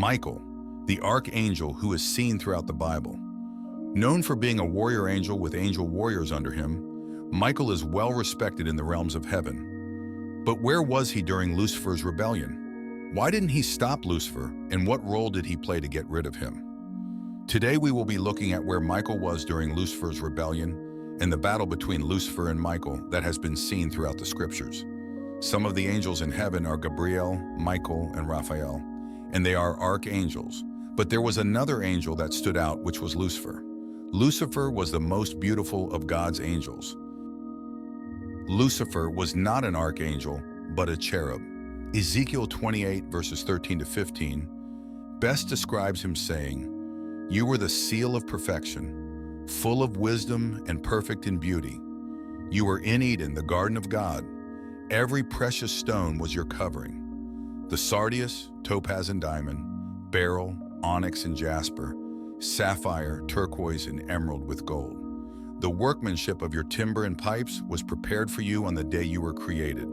Michael, the archangel who is seen throughout the Bible. Known for being a warrior angel with angel warriors under him, Michael is well respected in the realms of heaven. But where was he during Lucifer's rebellion? Why didn't he stop Lucifer, and what role did he play to get rid of him? Today we will be looking at where Michael was during Lucifer's rebellion and the battle between Lucifer and Michael that has been seen throughout the scriptures. Some of the angels in heaven are Gabriel, Michael, and Raphael, and they are archangels. But there was another angel that stood out, which was Lucifer. Lucifer was the most beautiful of God's angels. Lucifer was not an archangel, but a cherub. Ezekiel 28 verses 13 to 15 best describes him saying, "You were the seal of perfection, full of wisdom and perfect in beauty. You were in Eden, the garden of God. Every precious stone was your covering. The sardius, topaz and diamond, beryl, onyx and jasper, sapphire, turquoise and emerald with gold. The workmanship of your timber and pipes was prepared for you on the day you were created.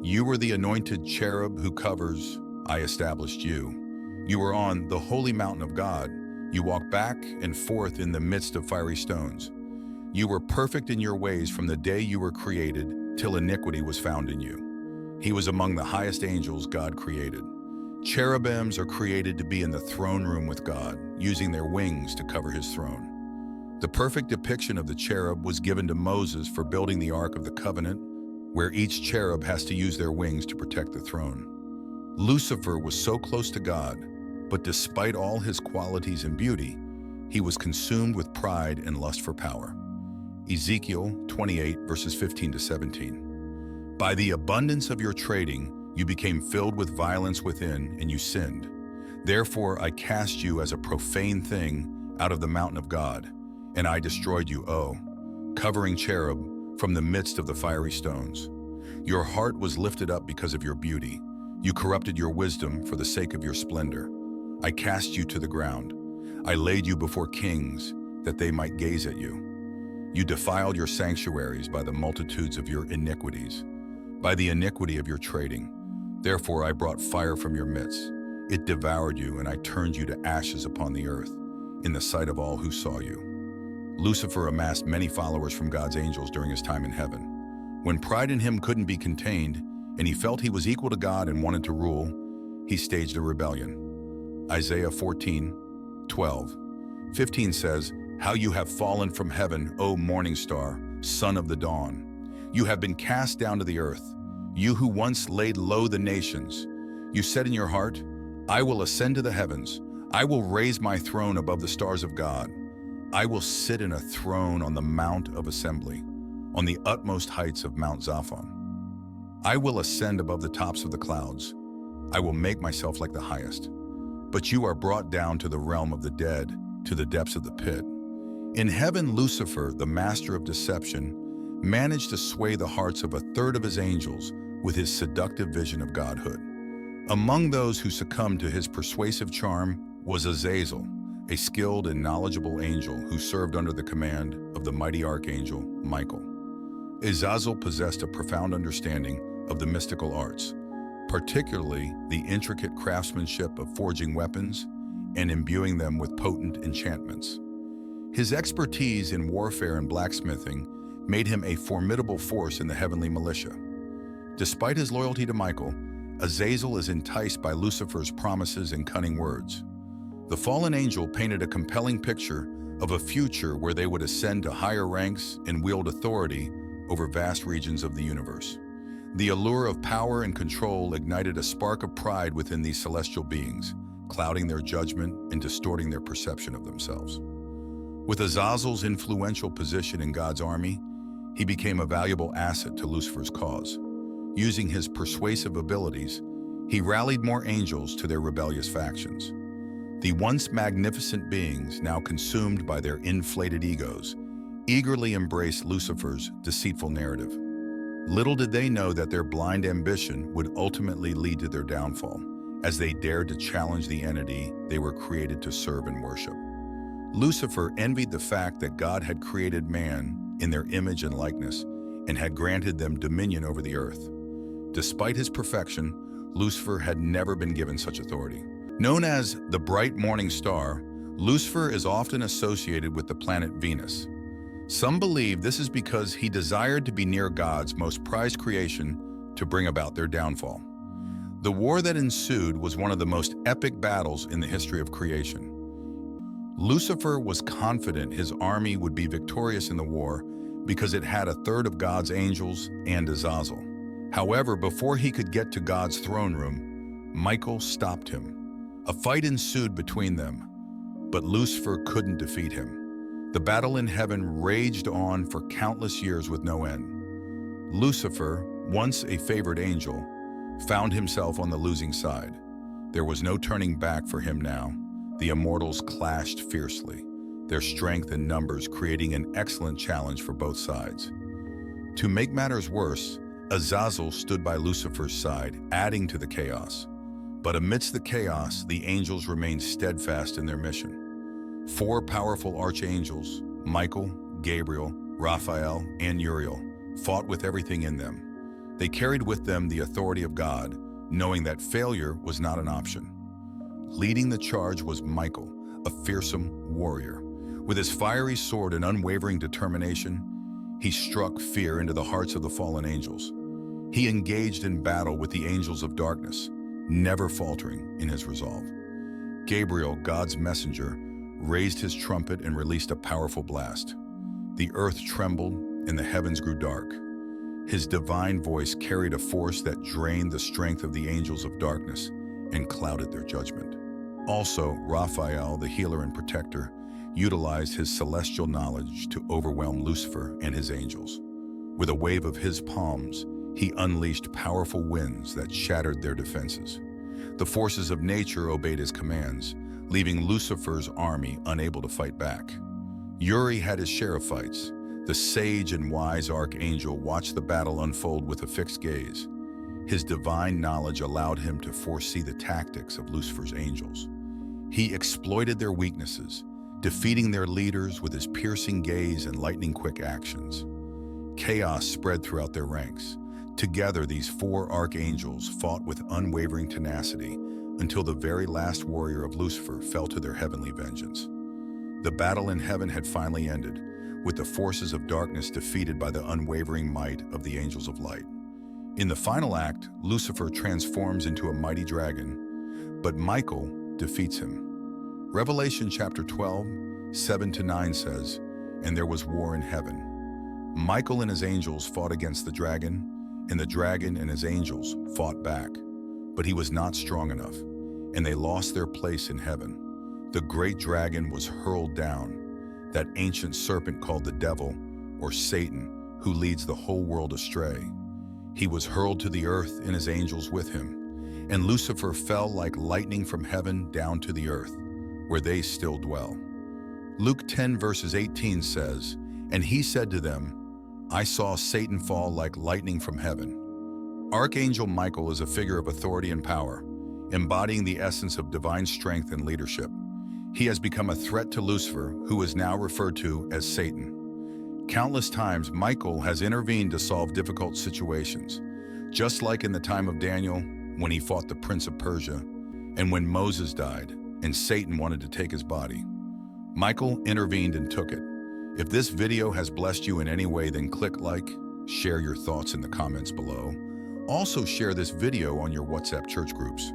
You were the anointed cherub who covers, I established you. You were on the holy mountain of God. You walked back and forth in the midst of fiery stones. You were perfect in your ways from the day you were created till iniquity was found in you." He was among the highest angels God created. Cherubims are created to be in the throne room with God, using their wings to cover his throne. The perfect depiction of the cherub was given to Moses for building the Ark of the Covenant, where each cherub has to use their wings to protect the throne. Lucifer was so close to God, but despite all his qualities and beauty, he was consumed with pride and lust for power. Ezekiel 28 verses 15 to 17. "By the abundance of your trading, you became filled with violence within, and you sinned. Therefore I cast you as a profane thing out of the mountain of God, and I destroyed you, covering cherub, from the midst of the fiery stones. Your heart was lifted up because of your beauty. You corrupted your wisdom for the sake of your splendor. I cast you to the ground. I laid you before kings, that they might gaze at you. You defiled your sanctuaries by the multitudes of your iniquities, by the iniquity of your trading. Therefore I brought fire from your midst. It devoured you, and I turned you to ashes upon the earth, in the sight of all who saw you." Lucifer amassed many followers from God's angels during his time in heaven. When pride in him couldn't be contained, and he felt he was equal to God and wanted to rule, he staged a rebellion. Isaiah 14:12-15 says, "How you have fallen from heaven, O morning star, son of the dawn. You have been cast down to the earth, you who once laid low the nations. You said in your heart, I will ascend to the heavens. I will raise my throne above the stars of God. I will sit in a throne on the mount of assembly, on the utmost heights of Mount Zaphon. I will ascend above the tops of the clouds. I will make myself like the highest. But you are brought down to the realm of the dead, to the depths of the pit." In heaven, Lucifer, the master of deception, managed to sway the hearts of a third of his angels with his seductive vision of godhood. Among those who succumbed to his persuasive charm was Azazel, a skilled and knowledgeable angel who served under the command of the mighty archangel Michael. Azazel possessed a profound understanding of the mystical arts, particularly the intricate craftsmanship of forging weapons and imbuing them with potent enchantments. His expertise in warfare and blacksmithing made him a formidable force in the heavenly militia. Despite his loyalty to Michael, Azazel is enticed by Lucifer's promises and cunning words. The fallen angel painted a compelling picture of a future where they would ascend to higher ranks and wield authority over vast regions of the universe. The allure of power and control ignited a spark of pride within these celestial beings, clouding their judgment and distorting their perception of themselves. With Azazel's influential position in God's army, he became a valuable asset to Lucifer's cause. Using his persuasive abilities, he rallied more angels to their rebellious factions. The once magnificent beings, now consumed by their inflated egos, eagerly embraced Lucifer's deceitful narrative. Little did they know that their blind ambition would ultimately lead to their downfall, as they dared to challenge the entity they were created to serve and worship. Lucifer envied the fact that God had created man in their image and likeness and had granted them dominion over the earth. Despite his perfection, Lucifer had never been given such authority. Known as the bright morning star, Lucifer is often associated with the planet Venus. Some believe this is because he desired to be near God's most prized creation to bring about their downfall. The war that ensued was one of the most epic battles in the history of creation. Lucifer was confident his army would be victorious in the war because it had a third of God's angels and Azazel. However, before he could get to God's throne room, Michael stopped him. A fight ensued between them, but Lucifer couldn't defeat him. The battle in heaven raged on for countless years with no end. Lucifer, once a favored angel, found himself on the losing side. There was no turning back for him now. The immortals clashed fiercely, their strength and numbers creating an excellent challenge for both sides. To make matters worse, Azazel stood by Lucifer's side, adding to the chaos. But amidst the chaos, the angels remained steadfast in their mission. 4 powerful archangels, Michael, Gabriel, Raphael, and Uriel, fought with everything in them. They carried with them the authority of God, knowing that failure was not an option. Leading the charge was Michael, a fearsome warrior. With his fiery sword and unwavering determination, he struck fear into the hearts of the fallen angels. He engaged in battle with the angels of darkness, never faltering in his resolve. Gabriel, God's messenger, raised his trumpet and released a powerful blast. The earth trembled and the heavens grew dark. His divine voice carried a force that drained the strength of the angels of darkness and clouded their judgment. Also, Raphael, the healer and protector, utilized his celestial knowledge to overwhelm Lucifer and his angels. With a wave of his palms, he unleashed powerful winds that shattered their defenses. The forces of nature obeyed his commands, leaving Lucifer's army unable to fight back. Uri had his share of fights. The sage and wise archangel watched the battle unfold with a fixed gaze. His divine knowledge allowed him to foresee the tactics of Lucifer's angels. He exploited their weaknesses, defeating their leaders with his piercing gaze and lightning-quick actions. Chaos spread throughout their ranks. Together, these 4 archangels fought with unwavering tenacity until the very last warrior of Lucifer fell to their heavenly vengeance. The battle in heaven had finally ended, with the forces of darkness defeated by the unwavering might of the angels of light. In the final act, Lucifer transforms into a mighty dragon, but Michael defeats him. Revelation chapter 12, 7-9 says, "And there was war in heaven. Michael and his angels fought against the dragon, and the dragon and his angels fought back. But he was not strong enough, and they lost their place in heaven. The great dragon was hurled down, that ancient serpent called the devil, or Satan, who leads the whole world astray. He was hurled to the earth and his angels with him, and Lucifer fell like lightning from heaven down to the earth, where they still dwell." Luke 10 verses 18 says, "And he said to them, I saw Satan fall like lightning from heaven." Archangel Michael is a figure of authority and power, embodying the essence of divine strength and leadership. He has become a threat to Lucifer, who is now referred to as Satan. Countless times, Michael has intervened to solve difficult situations, just like in the time of Daniel, when he fought the prince of Persia, and when Moses died, and Satan wanted to take his body. Michael intervened and took it. If this video has blessed you in any way, then click like, share your thoughts in the comments below. Also share this video on your WhatsApp church groups.